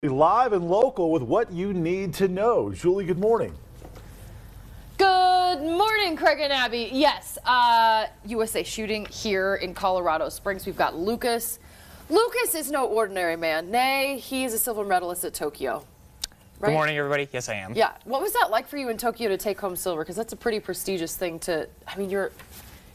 Live and local with what you need to know. Julie, good morning. Good morning, Craig and Abby. Yes, USA shooting here in Colorado Springs. We've got Lucas. Lucas is no ordinary man. Nay, he is a silver medalist at Tokyo. Right? Good morning, everybody. Yes, I am. Yeah. What was that like for you in Tokyo to take home silver? Because that's a pretty prestigious thing to, I mean, you're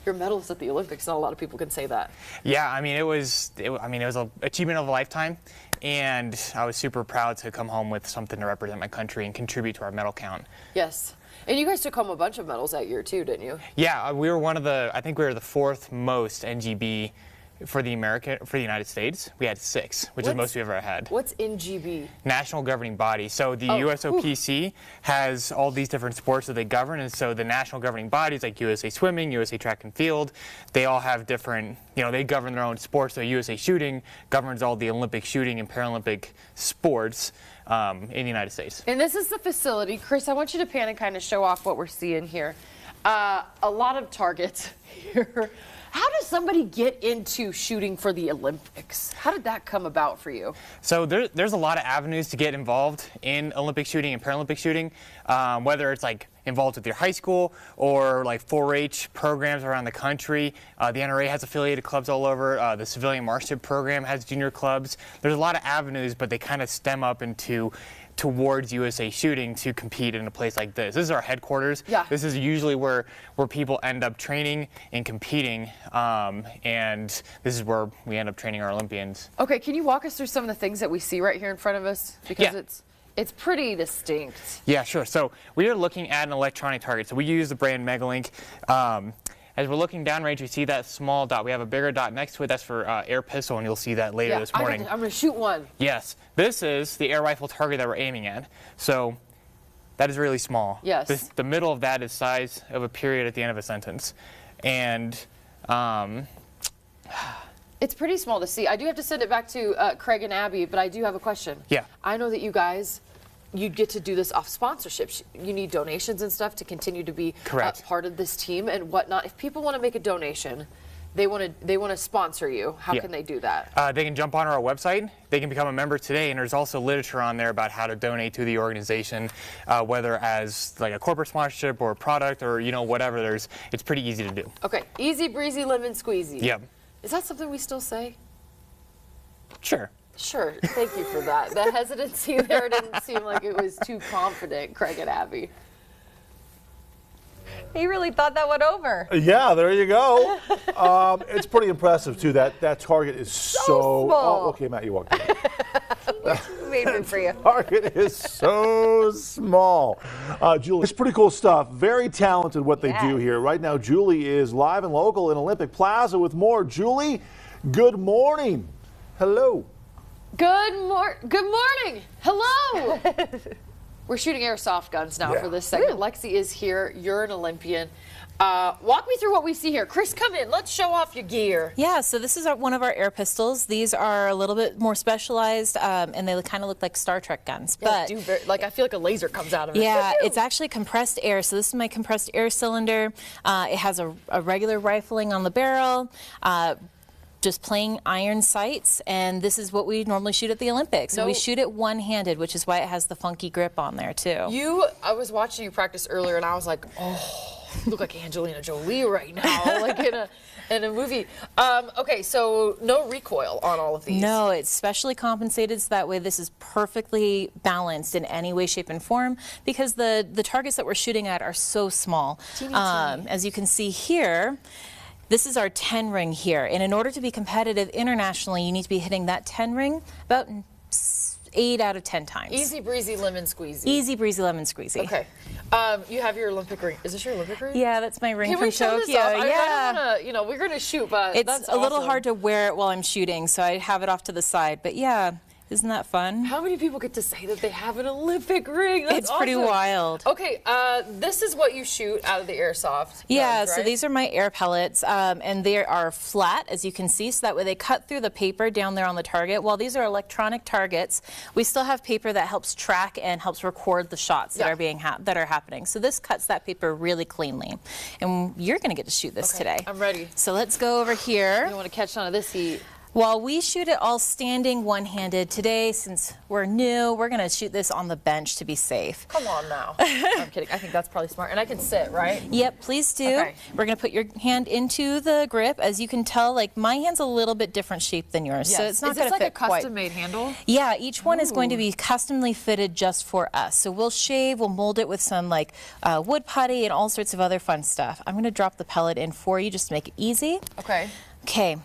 a medalist at the Olympics. Not a lot of people can say that. Yeah, I mean, it was an achievement of a lifetime, and I was super proud to come home with something to represent my country and contribute to our medal count. Yes. And you guys took home a bunch of medals that year too, didn't you? Yeah, we were I think we were the fourth most NGB for the United States. We had 6, which is the most we've ever had. What's NGB? National governing body. So the USOPC has all these different sports that they govern, and so the national governing bodies like USA Swimming, USA Track and Field, they all have different, they govern their own sports. So USA Shooting governs all the Olympic shooting and Paralympic sports in the United States. And this is the facility. Chris, I want you to pan and kind of show off what we're seeing here. A lot of targets here. How does somebody get into shooting for the Olympics? How did that come about for you? So there's a lot of avenues to get involved in Olympic shooting and Paralympic shooting, whether it's like involved with your high school or like 4-H programs around the country. The NRA has affiliated clubs all over. The Civilian Marship program has junior clubs. There's a lot of avenues, but they kind of stem up towards USA Shooting to compete in a place like this. This is our headquarters. Yeah. This is usually where people end up training and competing, and this is where we end up training our Olympians. Okay, can you walk us through some of the things that we see right here in front of us? Because it's pretty distinct. Yeah, sure. So we are looking at an electronic target. So we use the brand Megalink. As we're looking downrange, we see that small dot. We have a bigger dot next to it. That's for air pistol, and you'll see that later this morning. I'm going to shoot one. Yes. This is the air rifle target that we're aiming at. So that is really small. Yes. The middle of that is size of a period at the end of a sentence. And it's pretty small to see. I do have to send it back to Craig and Abby, but I do have a question. Yeah. I know that you guys, you get to do this off sponsorships. You need donations and stuff to continue to be part of this team and whatnot. If people want to make a donation, they want to sponsor you. How can they do that? They can jump on our website. They can become a member today, and there's also literature on there about how to donate to the organization, whether as like a corporate sponsorship or a product or whatever. It's pretty easy to do. Okay, easy breezy lemon squeezy. Yep. Is that something we still say? Sure. Sure. Thank you for that. The hesitancy there didn't seem like it was too confident, Craig and Abby. He really thought that one over. Yeah, there you go. It's pretty impressive too. That target is so small. Oh, okay, Matt, you walked in. Made room for you. Target is so small. Julie, it's pretty cool stuff. Very talented what they do here. Right now, Julie is live and local in Olympic Plaza with more. Julie, good morning. Hello. Good morning. Hello. We're shooting airsoft guns now for this segment. Lexi is here. You're an Olympian. Walk me through what we see here. Chris, come in. Let's show off your gear. Yeah, so this is one of our air pistols. These are a little bit more specialized, and they kind of look like Star Trek guns. Yeah, but I feel like a laser comes out of it. Yeah, it's actually compressed air. So this is my compressed air cylinder. It has a regular rifling on the barrel. Just plain iron sights, and this is what we normally shoot at the Olympics. And we shoot it one-handed, which is why it has the funky grip on there too. I was watching you practice earlier, and I was like, oh, you look like Angelina Jolie right now, like in a movie. Okay, so no recoil on all of these. No, it's specially compensated so that way this is perfectly balanced in any way, shape, and form, because the targets that we're shooting at are so small. Teeny. As you can see here, this is our 10 ring here, and in order to be competitive internationally, you need to be hitting that 10 ring about 8 out of 10 times. Easy breezy lemon squeezy. Easy breezy lemon squeezy. Okay. You have your Olympic ring. Is this your Olympic ring? Yeah, that's my ring from Tokyo. This off? I don't wanna, we're gonna shoot, but it's a little hard to wear it while I'm shooting, so I have it off to the side. But yeah. Isn't that fun? How many people get to say that they have an Olympic ring? That's It's pretty wild. Okay, this is what you shoot out of the airsoft. Yeah, guns, right? So these are my air pellets, and they are flat, as you can see, so that way they cut through the paper down there on the target. While these are electronic targets, we still have paper that helps track and helps record the shots that are happening. So this cuts that paper really cleanly. And you're going to get to shoot this today. I'm ready. So let's go over here. You want to catch none of this heat. While we shoot it all standing, one-handed, today, since we're new, we're going to shoot this on the bench to be safe. Come on now. I'm kidding. I think that's probably smart. And I can sit, right? Yep, please do. Okay. We're going to put your hand into the grip. As you can tell, like my hand's a little bit different shape than yours, Yes. so it's not Is going this to like fit a quite. custom-made handle? Yeah, each one is going to be customly fitted just for us. So we'll shave, we'll mold it with some like wood putty and all sorts of other fun stuff. I'm going to drop the pellet in for you just to make it easy. Okay. Okay.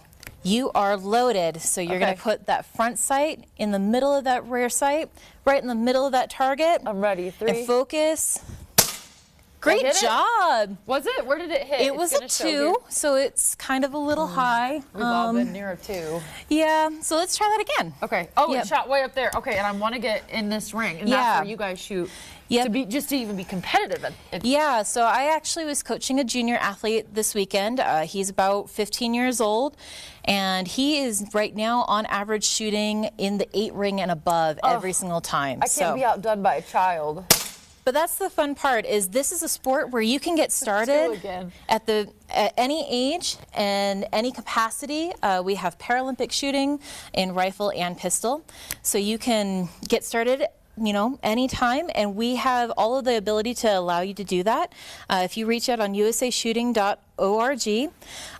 You are loaded, so you're going to put that front sight in the middle of that rear sight, right in the middle of that target. I'm ready. 3. And focus. Did I Great hit it? job. Was it? Where did it hit? It was a 2, so it's kind of a little high. We've all been near a 2. Yeah, so let's try that again. Okay. Oh, Yep. it shot way up there. Okay, and I want to get in this ring, and Yeah. that's where you guys shoot. Yep. To be just to even be competitive. Yeah, so I actually was coaching a junior athlete this weekend. He's about 15 years old, and he is right now on average shooting in the 8 ring and above every single time. I can't be outdone by a child. But that's the fun part, is this is a sport where you can get started at any age and any capacity. We have Paralympic shooting in rifle and pistol, so you can get started, you know, anytime, and we have all of the ability to allow you to do that. If you reach out on usashooting.org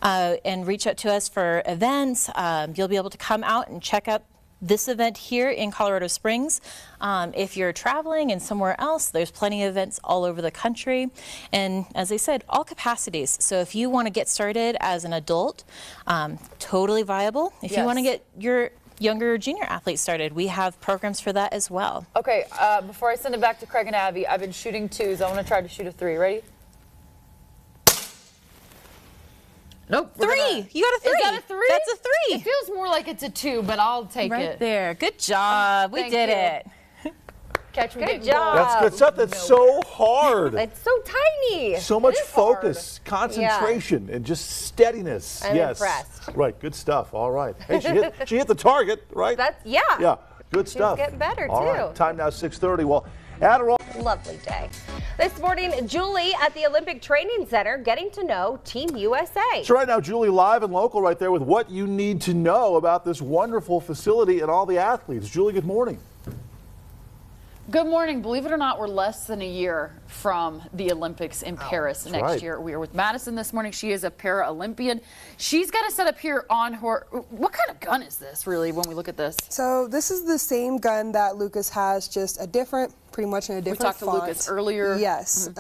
and reach out to us for events, you'll be able to come out and check out this event here in Colorado Springs. If you're traveling and somewhere else, there's plenty of events all over the country. And as I said, all capacities. So if you want to get started as an adult, totally viable. If you want to get your younger junior athletes started, we have programs for that as well. Okay, before I send it back to Craig and Abby, I've been shooting 2s. I want to try to shoot a 3. Ready? Nope. 3. You got a 3. Is that a 3? That's a 3. It feels more like it's a 2, but I'll take Right it. there. Good job. We Thank did you. it. Catch me Good getting job. gold. That's good stuff. That's so hard. It's so tiny. So much is hard. focus, concentration, and just steadiness. I'm yes. impressed. Right. Good stuff. All right. Hey, she hit the target, right? Yeah. Yeah. Good stuff. getting better, All too. right. Time now 6:30. Well, Adderall. Lovely day. This morning, Julie at the Olympic Training Center getting to know Team USA. So right now, Julie, live and local right there with what you need to know about this wonderful facility and all the athletes. Julie, good morning. Good morning. Believe it or not, we're less than a year from the Olympics in Paris next right. year. We are with Madison this morning. She is a Para-Olympian. She's got to set up here on her. What kind of gun is this, really, when we look at this? So this is the same gun that Lucas has, just a different, pretty much in a different talked font. to Lucas earlier. Yes.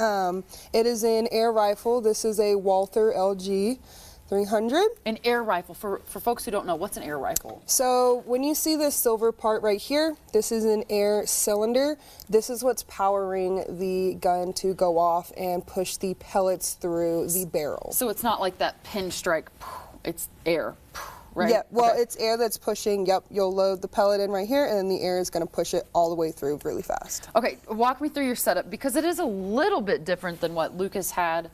It is an air rifle. This is a Walther LG 300. An air rifle. For folks who don't know, what's an air rifle? So when you see this silver part right here, this is an air cylinder. This is what's powering the gun to go off and push the pellets through the barrel. So it's not like that pinstripe. It's air, right? Yeah, well, Okay. it's air that's pushing. Yep, you'll load the pellet in right here, and then the air is going to push it all the way through really fast. Okay, walk me through your setup, because it is a little bit different than what Lucas had,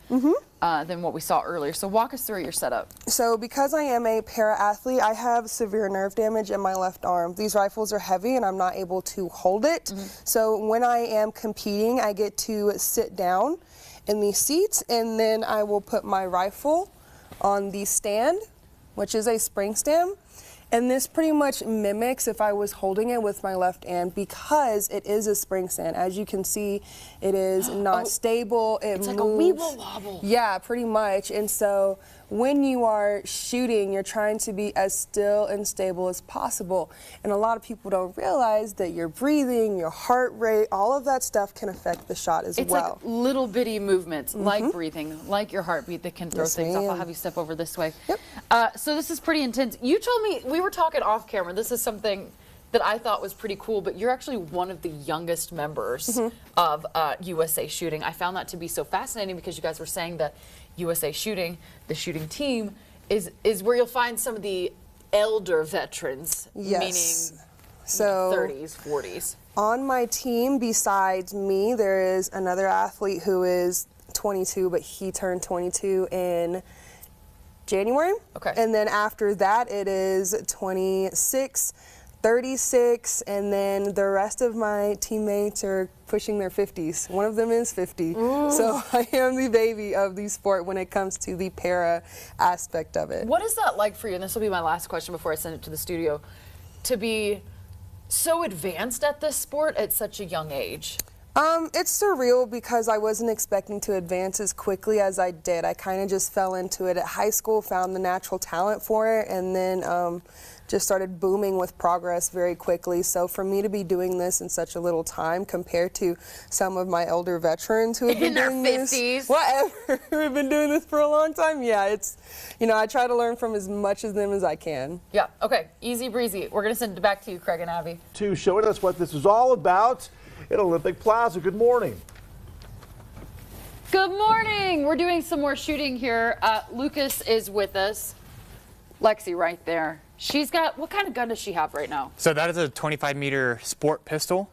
than what we saw earlier. So walk us through your setup. So because I am a para-athlete, I have severe nerve damage in my left arm. These rifles are heavy and I'm not able to hold it. So when I am competing, I get to sit down in these seats, and then I will put my rifle on the stand, which is a spring stem. And this pretty much mimics if I was holding it with my left hand, because it is a spring stand. As you can see, it is not stable. It's moves. like a weeble wobble. Yeah, pretty much. And so when you are shooting, you're trying to be as still and stable as possible. And a lot of people don't realize that your breathing, your heart rate, all of that stuff can affect the shot as It's well. like little bitty movements, like breathing, like your heartbeat, that can throw Yes, things off. I'll ma'am. have you step over this way. Yep. So this is pretty intense. You told me, we were talking off camera, this is something that I thought was pretty cool, but you're actually one of the youngest members of USA Shooting. I found that to be so fascinating, because you guys were saying that USA Shooting, the shooting team, is where you'll find some of the elder veterans, Yes. meaning So 30s, 40s. on my team, besides me, there is another athlete who is 22, but he turned 22 in January. Okay. And then after that, it is 26, 36, and then the rest of my teammates are pushing their 50s. One of them is 50. Ooh. So I am the baby of the sport when it comes to the para aspect of it. What is that like for you? And this will be my last question before I send it to the studio. To be so advanced at this sport at such a young age. It's surreal because I wasn't expecting to advance as quickly as I did. I kind of just fell into it at high school, found the natural talent for it, and then just started booming with progress very quickly. So for me to be doing this in such a little time compared to some of my older veterans who have been doing this, whatever, who have been doing this for a long time, yeah, it's, you know, I try to learn from as much of them as I can. Yeah, okay, easy breezy. We're gonna send it back to you, Craig and Abby. To show us what this is all about at Olympic Plaza. Good morning. Good morning. We're doing some more shooting here. Lucas is with us. Lexi right there. She's got, what kind of gun does she have right now? So that is a 25-meter sport pistol.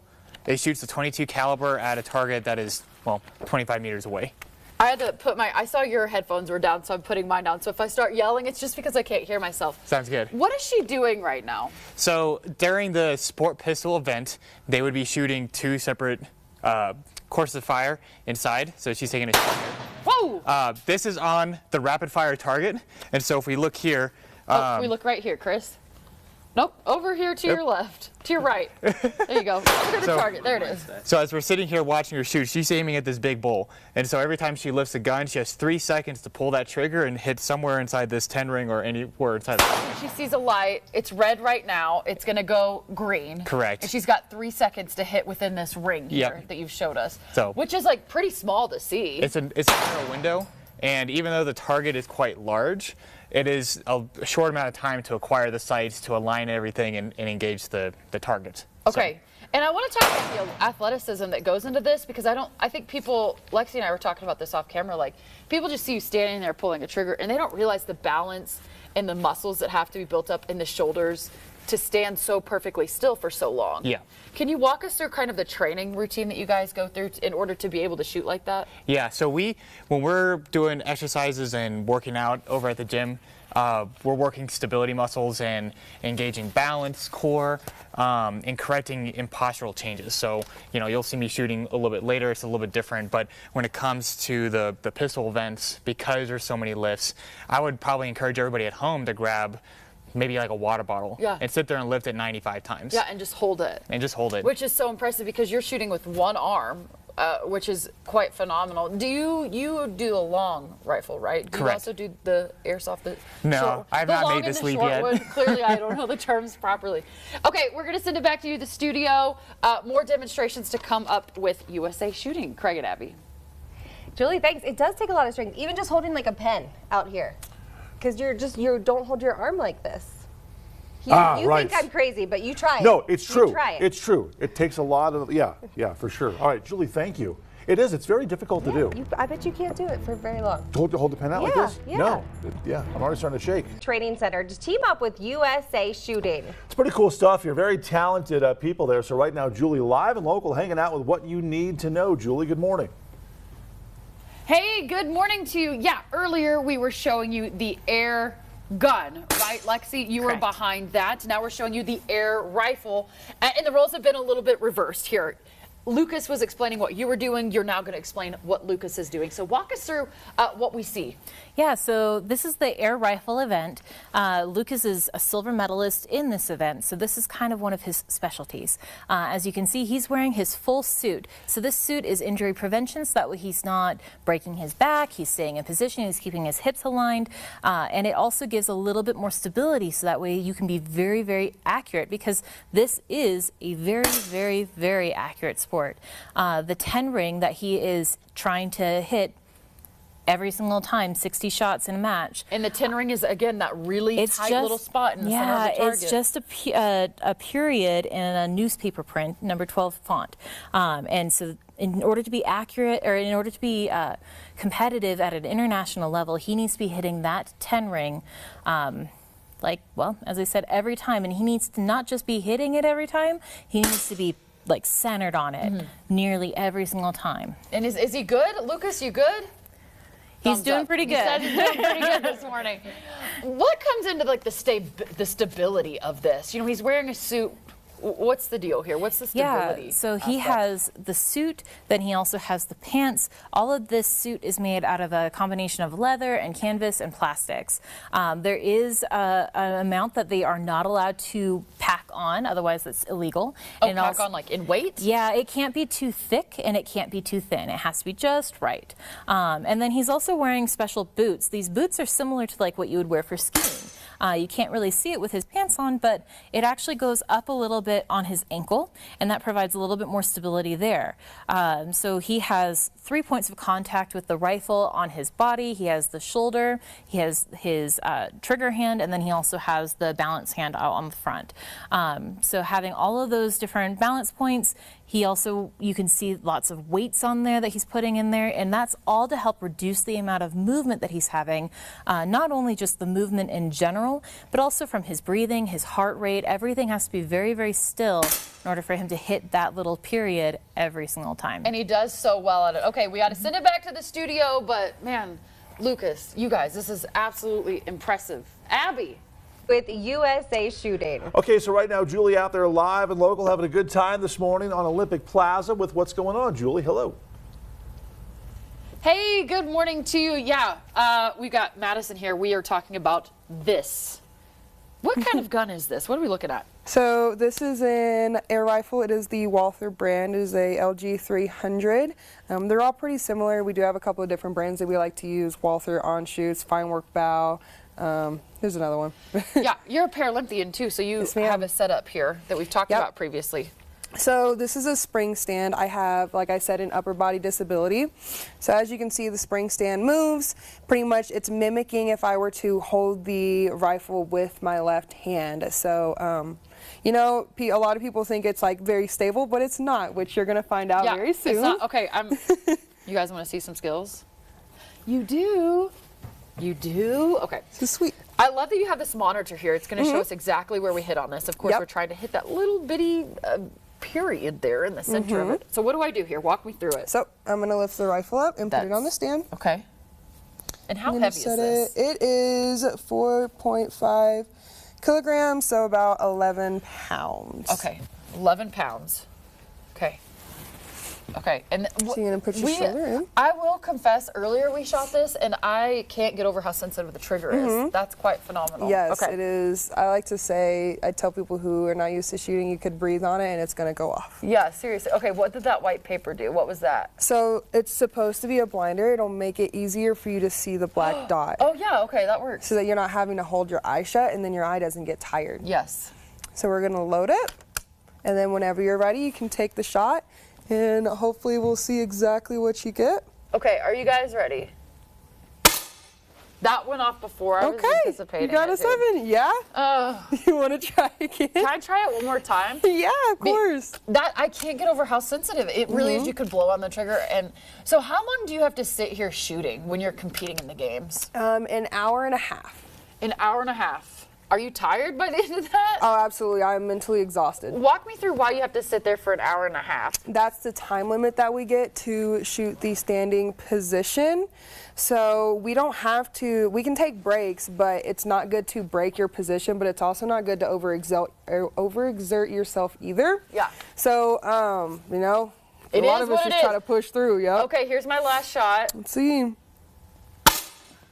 It shoots a .22 caliber at a target that is, well, 25 meters away. I had to put I saw your headphones were down, so I'm putting mine down. So if I start yelling, it's just because I can't hear myself. Sounds good. What is she doing right now? So during the sport pistol event, they would be shooting 2 separate courses of fire inside. So she's taking a shot here. Whoa! This is on the rapid fire target. And so if we look here. We look right here, Chris. Nope, over here to your left, to your right. There you go. Over to the target. There it is. So as we're sitting here watching her shoot, she's aiming at this big bull. And so every time she lifts a gun, she has 3 seconds to pull that trigger and hit somewhere inside this 10 ring or anywhere inside the ring. She sees a light. It's red right now. It's going to go green. Correct. And she's got 3 seconds to hit within this ring here that you've showed us. So, which is like pretty small to see. It's a narrow window. And even though the target is quite large, it is a short amount of time to acquire the sights, to align everything, and engage the target. Okay. So. And I want to talk about the athleticism that goes into this, because I think people, Lexi and I were talking about this off camera, like people just see you standing there pulling a trigger and they don't realize the balance and the muscles that have to be built up in the shoulders to stand so perfectly still for so long. Yeah. Can you walk us through kind of the training routine that you guys go through in order to be able to shoot like that? Yeah, so when we're doing exercises and working out over at the gym, we're working stability muscles and engaging balance, core, and correcting postural changes. So, you know, you'll see me shooting a little bit later. It's a little bit different. But when it comes to the pistol events, because there's so many lifts, I would probably encourage everybody at home to grab maybe like a water bottle and sit there and lift it 95 times. Yeah, and just hold it. And just hold it. Which is so impressive because you're shooting with one arm, which is quite phenomenal. Do you do the long rifle, right? Do Correct. you also do the airsoft? No, I have not made this leap yet. Clearly, I don't know the terms properly. Okay, we're going to send it back to you, the studio. More demonstrations to come up with USA Shooting. Craig and Abby. Julie, thanks. It does take a lot of strength, even just holding like a pen out here. Because you don't hold your arm like this. You think I'm crazy, but you try it. No, it's true. You try it. It's true. It takes a lot of, yeah, for sure. All right, Julie, thank you. It's very difficult to do. I bet you can't do it for very long. Hold the pen out like this? Yeah. No. I'm already starting to shake. Training Center to team up with USA Shooting. It's pretty cool stuff here. Very talented people there. So right now, Julie, live and local, hanging out with what you need to know. Julie, good morning. Hey, good morning to you. Yeah, earlier we were showing you the air gun, right, Lexi? You were behind that. Now we're showing you the air rifle. And the roles have been a little bit reversed here. Lucas was explaining what you were doing. You're now going to explain what Lucas is doing. So walk us through what we see. Yeah, so this is the air rifle event. Lucas is a silver medalist in this event, so this is kind of one of his specialties. As you can see, he's wearing his full suit. So this suit is injury prevention, so that way he's not breaking his back, he's staying in position, he's keeping his hips aligned, and it also gives a little bit more stability, so that way you can be very, very accurate, because this is a very, very, very accurate sport. The 10 ring that he is trying to hit every single time, 60 shots in a match. And the 10 ring is, again, that really tight little spot in the center of the target. It's just a period in a newspaper print, number 12 font. And so in order to be accurate, or in order to be competitive at an international level, he needs to be hitting that 10 ring well, as I said, every time. And he needs to not just be hitting it every time, he needs to be like centered on it nearly every single time. And is he good? Lucas, you good? He's doing pretty good. He said he's doing pretty good this morning. What comes into like the stability of this? You know, he's wearing a suit. What's the deal here? What's the stability? Yeah, so he has the suit, then he also has the pants. All of this suit is made out of a combination of leather and canvas and plastics. There is an amount that they are not allowed to pack on, otherwise it's illegal. Oh, and pack on like in weight? Yeah, it can't be too thick and it can't be too thin. It has to be just right. And then he's also wearing special boots. These boots are similar to like what you would wear for skiing. You can't really see it with his pants on, but it actually goes up a little bit on his ankle, and that provides a little bit more stability there. So he has 3 points of contact with the rifle on his body. He has the shoulder, he has his trigger hand, and then he also has the balance hand out on the front. So having all of those different balance points, he also, you can see lots of weights on there that he's putting in there, and that's all to help reduce the amount of movement that he's having, not only just the movement in general, but also from his breathing, his heart rate. Everything has to be very, very still in order for him to hit that little period every single time. And he does so well at it. Okay, we got to send it back to the studio, but man, Lucas, you guys, this is absolutely impressive. Abby. With USA Shooting. Okay, so right now, Julie out there live and local having a good time this morning on Olympic Plaza with what's going on. Julie, hello. Hey, good morning to you. Yeah, we got Madison here. We are talking about this. What kind of gun is this? What are we looking at? So this is an air rifle. It is the Walther brand. It is a LG 300. They're all pretty similar. We do have a couple of different brands that we like to use. Walther on shoots, Fine Work Bow. Here's another one. Yeah, you're a Paralympian too, so you Yes, have a setup here that we've talked about previously. So this is a spring stand. I have, like I said, an upper body disability. So as you can see, the spring stand moves. Pretty much it's mimicking if I were to hold the rifle with my left hand. So, you know, a lot of people think it's like very stable, but it's not, which you're going to find out very soon. It's not, okay, you guys want to see some skills? You do. You do? Okay. This is sweet. I love that you have this monitor here. It's going to show us exactly where we hit on this. Of course, we're trying to hit that little bitty period there in the center of it. So what do I do here? Walk me through it. So I'm going to lift the rifle up and put it on the stand. Okay. And how heavy is this? It is 4.5 kilograms, so about 11 pounds. Okay, 11 pounds. Okay. Okay, and so you're gonna put your shoulder in. I will confess, earlier we shot this, and I can't get over how sensitive the trigger is. That's quite phenomenal. Yes, okay. it is. I like to say, I tell people who are not used to shooting, you could breathe on it and it's gonna go off. Yeah, seriously. Okay, what did that white paper do? What was that? So it's supposed to be a blinder. It'll make it easier for you to see the black dot. Oh yeah, okay, that works. So that you're not having to hold your eye shut and then your eye doesn't get tired. Yes. So we're gonna load it, and then whenever you're ready, you can take the shot. And hopefully we'll see exactly what you get. Okay, are you guys ready? That went off before I was anticipating. You got a 7, yeah? You want to try again? Can I try it one more time? Yeah, of course. I can't get over how sensitive it really is. You could blow on the trigger. And so how long do you have to sit here shooting when you're competing in the games? An hour and a half. An hour and a half. Are you tired by the end of that? Oh, absolutely. I'm mentally exhausted. Walk me through why you have to sit there for an hour and a half. That's the time limit that we get to shoot the standing position. So we don't have to, we can take breaks, but it's not good to break your position, but it's also not good to overexert yourself either. Yeah. So, you know, a lot of us just try to push through, yeah. Okay, here's my last shot. Let's see.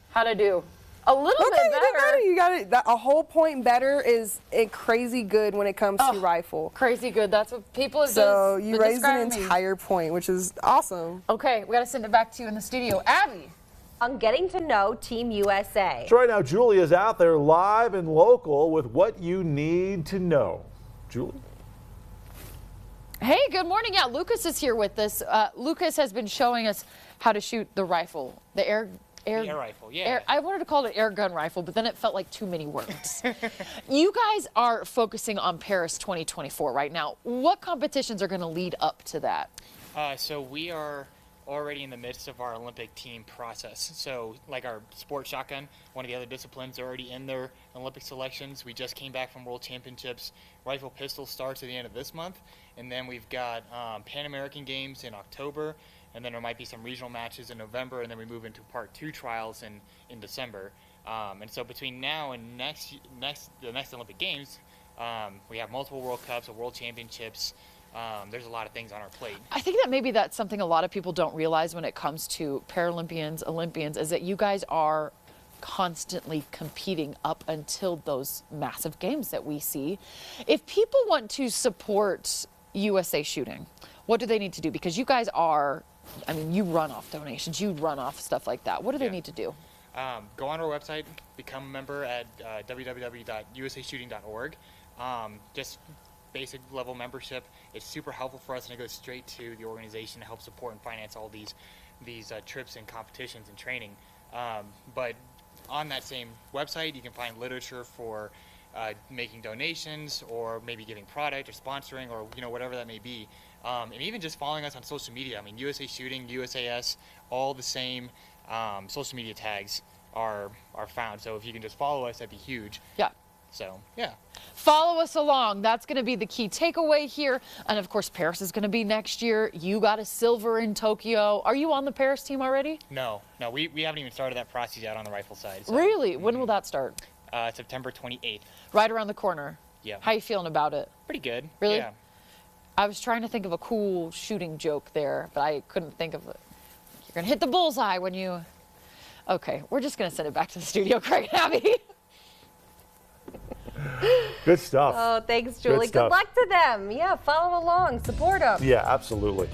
How'd I do? A little bit better. You got it. A whole point better is crazy good when it comes to rifle. Crazy good. That's what people have So you raised an entire point, which is awesome. Okay, we got to send it back to you in the studio. Abby. On getting to know Team USA. So right now, Julie is out there live and local with what you need to know. Julie? Hey, good morning. Yeah, Lucas is here with us. Lucas has been showing us how to shoot the rifle, the air rifle, yeah. I wanted to call it air gun rifle, but then it felt like too many words. You guys are focusing on Paris 2024 right now. What competitions are going to lead up to that? So we are already in the midst of our Olympic team process. So like our sports shotgun, one of the other disciplines, are already in their Olympic selections. We just came back from World Championships. Rifle pistol starts at the end of this month. And then we've got Pan American Games in October. And then there might be some regional matches in November, and then we move into Part 2 trials in December. And so between now and the next Olympic Games, we have multiple World Cups, World Championships. There's a lot of things on our plate. I think that maybe that's something a lot of people don't realize when it comes to Paralympians, Olympians, is that you guys are constantly competing up until those massive games that we see. If people want to support USA Shooting, what do they need to do? Because you guys are, I mean, you run off donations, you run off stuff like that. What do they need to do? Go on our website, become a member at www.usashooting.org. Just basic level membership. It's super helpful for us, and it goes straight to the organization to help support and finance all these trips and competitions and training. But on that same website, you can find literature for making donations, or maybe giving product or sponsoring, or whatever that may be. And even just following us on social media. I mean, USA Shooting, USAS, all the same social media tags are found. So if you can just follow us, that'd be huge. Yeah. So, yeah. Follow us along. That's going to be the key takeaway here. And of course, Paris is going to be next year. You got a silver in Tokyo. Are you on the Paris team already? No, we haven't even started that process yet on the rifle side. So. Really? When will that start? September 28th. Right around the corner. Yeah. How you feeling about it? Pretty good. Really? Yeah. I was trying to think of a cool shooting joke there, but I couldn't think of it. You're going to hit the bullseye when you... Okay, we're just going to send it back to the studio, Craig and Abby. Good stuff. Oh, thanks, Julie. Good luck to them. Yeah, follow along, support them. Yeah, absolutely.